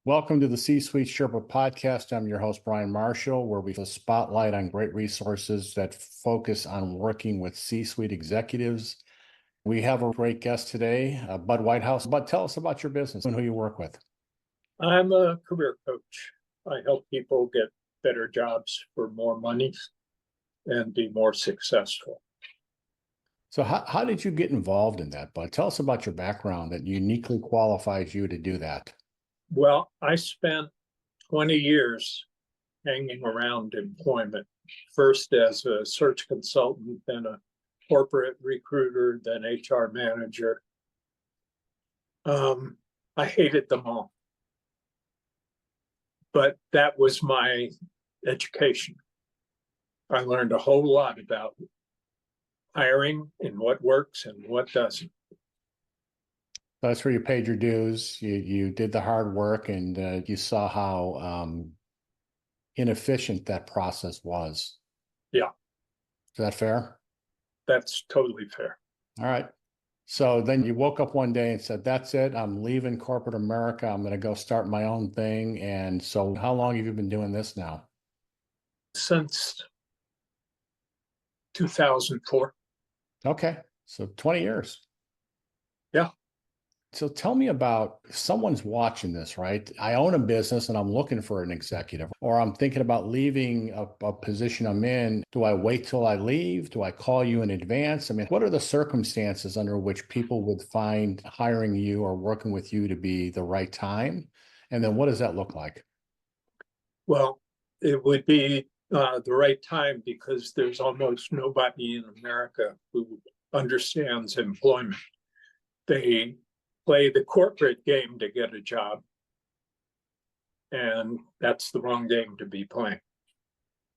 Welcome to the C-Suite Sherpa podcast. I'm your host, Brian Marshall, where we put a spotlight on great resources that focus on working with C-Suite executives. We have a great guest today, Bud Whitehouse. Bud, tell us about your business and who you work with. I'm a career coach. I help people get better jobs for more money and be more successful. So how did you get involved in that, Bud? Tell us about your background that uniquely qualifies you to do that. Well, I spent 20 years hanging around employment, first as a search consultant, then a corporate recruiter, then HR manager. I hated them all. But that was my education. I learned a whole lot about hiring and what works and what doesn't. That's where you paid your dues. You did the hard work, and you saw how inefficient that process was. Yeah. Is that fair? That's totally fair. All right. So then you woke up one day and said, that's it. I'm leaving corporate America. I'm going to go start my own thing. And so how long have you been doing this now? Since 2004. Okay. So 20 years. Yeah. So tell me about, if someone's watching this, right? I own a business and I'm looking for an executive, or I'm thinking about leaving a position I'm in. Do I wait till I leave? Do I call you in advance? I mean, what are the circumstances under which people would find hiring you or working with you to be the right time? And then what does that look like? Well, it would be the right time because there's almost nobody in America who understands employment. They play the corporate game to get a job, and that's the wrong game to be playing.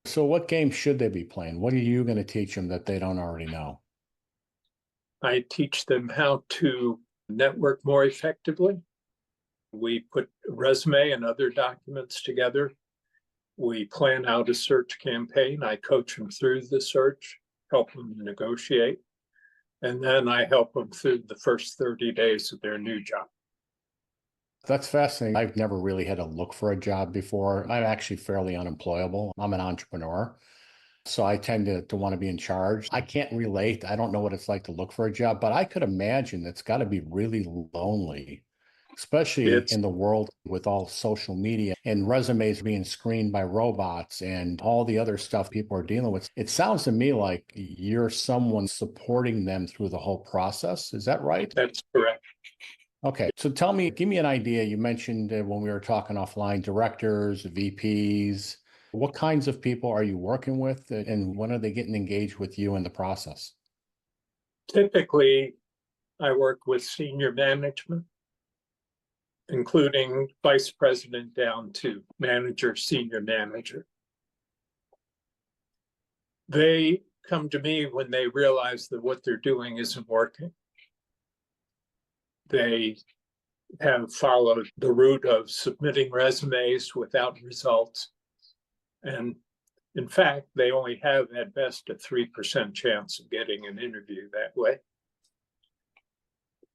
So what game should they be playing? What are you going to teach them that they don't already know? I teach them how to network more effectively. We put a resume and other documents together. We plan out a search campaign. I coach them through the search, help them negotiate, and then I help them through the first 30 days of their new job. That's fascinating. I've never really had to look for a job before. I'm actually fairly unemployable. I'm an entrepreneur. So I tend to want to be in charge. I can't relate. I don't know what it's like to look for a job, but I could imagine it's got to be really lonely, especially in the world with all social media and resumes being screened by robots and all the other stuff people are dealing with. It sounds to me like you're someone supporting them through the whole process. Is that right? That's correct. Okay. So tell me, give me an idea. You mentioned when we were talking offline, directors, VPs. What kinds of people are you working with, and when are they getting engaged with you in the process? Typically, I work with senior management, including vice president down to manager, senior manager. They come to me when they realize that what they're doing isn't working. They have followed the route of submitting resumes without results. And in fact, they only have at best a 3% chance of getting an interview that way.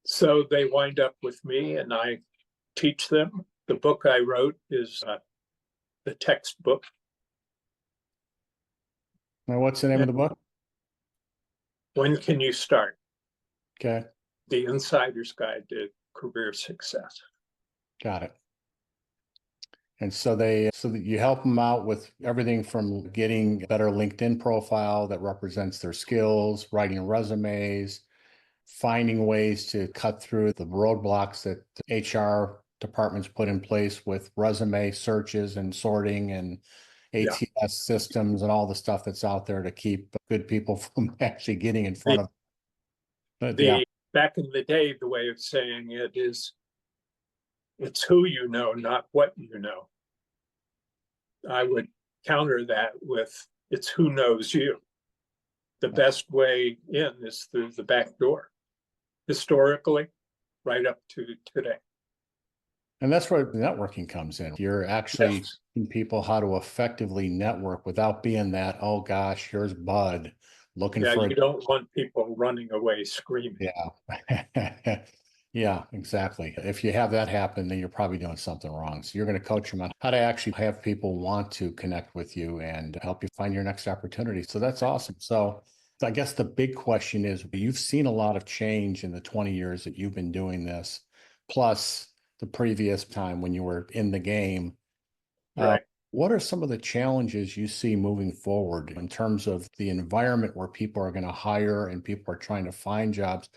So they wind up with me and I teach them. The book I wrote is the textbook. Now, what's the name of the book? When Can You Start? Okay. The Insider's Guide to Career Success. Got it. And so you help them out with everything from getting a better LinkedIn profile that represents their skills, writing resumes, finding ways to cut through the roadblocks that HR departments put in place with resume searches and sorting and ATS systems and all the stuff that's out there to keep good people from actually getting in front of them. Back in the day, the way of saying it is, it's who you know, not what you know. I would counter that with, it's who knows you. The best way in is through the back door, historically, right up to today. And that's where networking comes in. You're actually teaching people how to effectively network without being that, oh gosh, here's Bud looking for. You don't want people running away screaming. Yeah. Yeah, exactly. If you have that happen, then you're probably doing something wrong. So you're going to coach them on how to actually have people want to connect with you and help you find your next opportunity. So that's awesome. So I guess the big question is, you've seen a lot of change in the 20 years that you've been doing this, plus the previous time when you were in the game. Uh, Right. what are some of the challenges you see moving forward in terms of the environment where people are going to hire and people are trying to find jobs?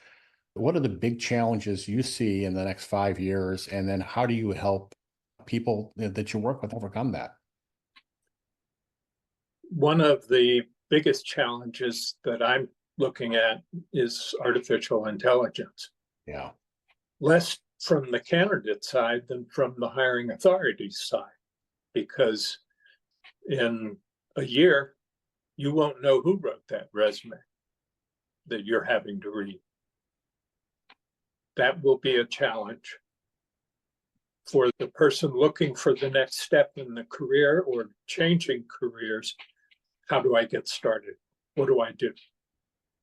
What are the big challenges you see in the next 5 years? And then how do you help people that you work with overcome that? One of the biggest challenges that I'm looking at is artificial intelligence, Yeah. less from the candidate side than from the hiring authorities side, because in a year, you won't know who wrote that resume that you're having to read. That will be a challenge for the person looking for the next step in the career or changing careers. How do I get started? What do I do?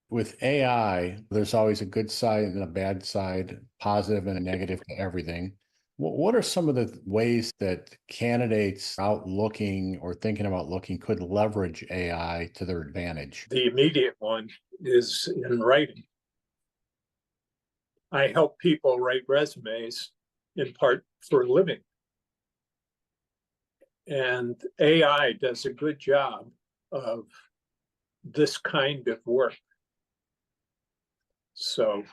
With AI, there's always a good side and a bad side, positive and a negative to everything. What are some of the ways that candidates out looking or thinking about looking could leverage AI to their advantage? The immediate one is in writing. I help people write resumes in part for a living. And AI does a good job of this kind of work. So,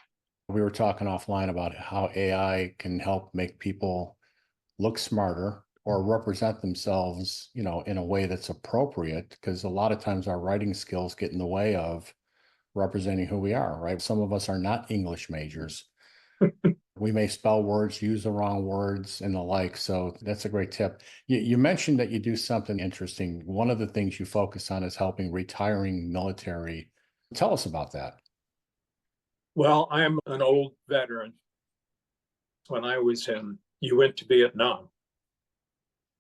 We were talking offline about how AI can help make people look smarter or represent themselves, in a way that's appropriate, because a lot of times our writing skills get in the way of representing who we are, right? Some of us are not English majors. We may spell words, use the wrong words, and the like. So that's a great tip. You mentioned that you do something interesting. One of the things you focus on is helping retiring military. Tell us about that. well, I'm an old veteran. When I was in, you went to Vietnam.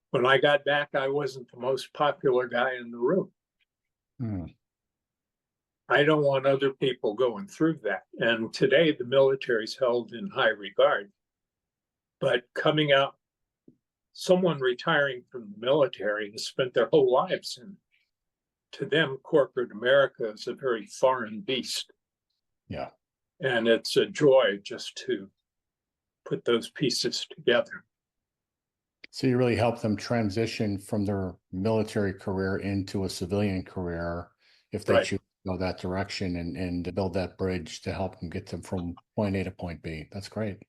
When I got back, I wasn't the most popular guy in the room. Hmm. I don't want other people going through that. And today, the military is held in high regard. But coming out, someone retiring from the military has spent their whole lives in. To them, corporate America is a very foreign beast. Yeah. And it's a joy just to put those pieces together. So you really help them transition from their military career into a civilian career if they Right. choose to go that direction and build that bridge to help them get them from point A to point B. That's great.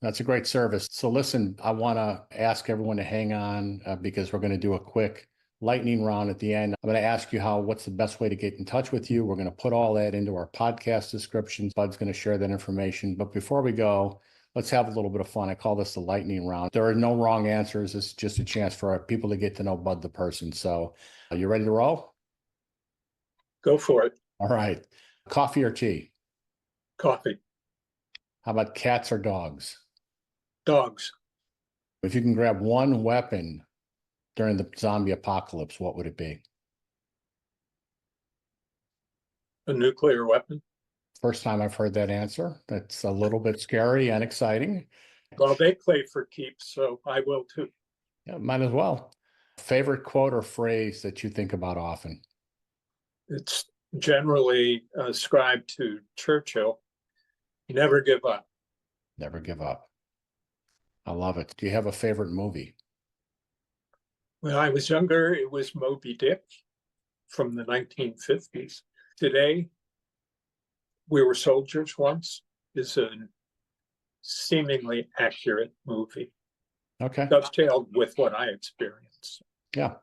That's a great service. So listen, I want to ask everyone to hang on because we're going to do a quick lightning round at the end. I'm going to ask you what's the best way to get in touch with you. We're going to put all that into our podcast descriptions. Bud's going to share that information. But before we go, let's have a little bit of fun. I call this the lightning round. There are no wrong answers. It's just a chance for our people to get to know Bud the person. So are you ready to roll? Go for it. All right. Coffee or tea? Coffee. How about cats or dogs? Dogs. If you can grab one weapon during the zombie apocalypse, what would it be? A nuclear weapon. First time I've heard that answer. That's a little bit scary and exciting. Well, they play for keeps, so I will too. Yeah, might as well. Favorite quote or phrase that you think about often? It's generally ascribed to Churchill: never give up. Never give up. I love it. Do you have a favorite movie? When I was younger, it was Moby Dick from the 1950s. Today, We Were Soldiers Once is a seemingly accurate movie, Okay. dovetailed with what I experienced. Yeah.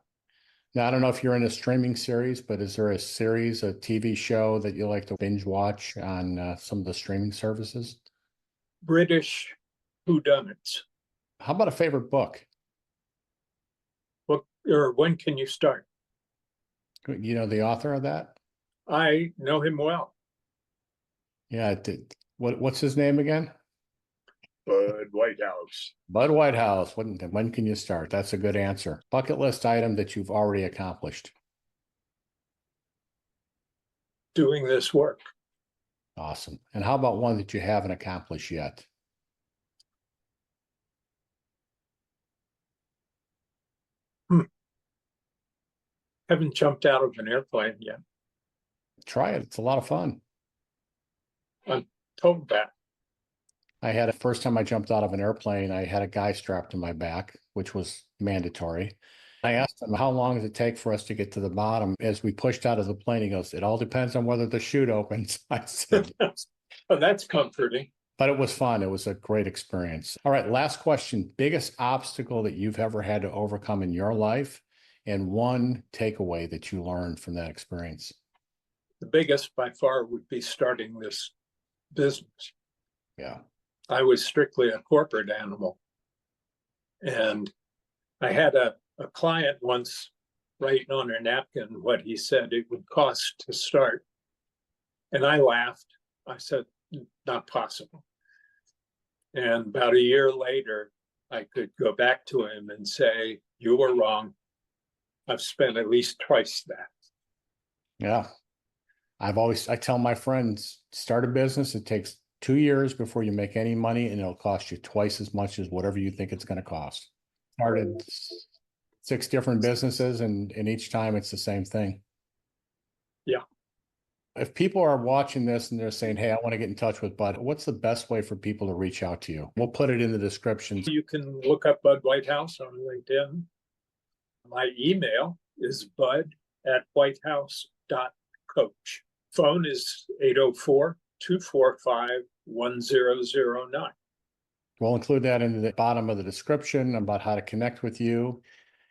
Now, I don't know if you're in a streaming series, but is there a series, a TV show that you like to binge watch on some of the streaming services? British whodunits. How about a favorite book? What or when can you start? You know the author of that? I know him well. Yeah. What's his name again? Bud Whitehouse. Bud Whitehouse. When can you start? That's a good answer. Bucket list item that you've already accomplished. Doing this work. Awesome. And how about one that you haven't accomplished yet? Hmm. Haven't jumped out of an airplane yet. Try it. It's a lot of fun. I'm told that. I had a first time I jumped out of an airplane, I had a guy strapped to my back, which was mandatory. I asked him, how long does it take for us to get to the bottom? As we pushed out of the plane, he goes, it all depends on whether the chute opens. I said, Oh, that's comforting. but it was fun. It was a great experience. All right, last question. Biggest obstacle that you've ever had to overcome in your life, and one takeaway that you learned from that experience? The biggest by far would be starting this business. Yeah. I was strictly a corporate animal. And I had a client once writing on her napkin what he said it would cost to start. And I laughed. I said, not possible. And about a year later, I could go back to him and say, you were wrong. I've spent at least twice that. Yeah. I tell my friends, start a business. It takes 2 years before you make any money, and it'll cost you twice as much as whatever you think it's going to cost. Started 6 different businesses, and each time it's the same thing. Yeah. If people are watching this and they're saying, hey, I want to get in touch with Bud, what's the best way for people to reach out to you? We'll put it in the description. You can look up Bud Whitehouse on LinkedIn. My email is bud@whitehouse.coach. Phone is 804-245-1009. We'll include that in the bottom of the description about how to connect with you.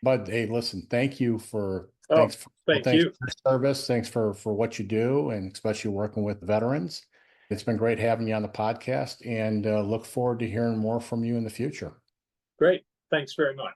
But hey, listen, thank you for thank thanks you. for your service. Thanks for what you do, and especially working with veterans. It's been great having you on the podcast, and look forward to hearing more from you in the future. Great. Thanks very much.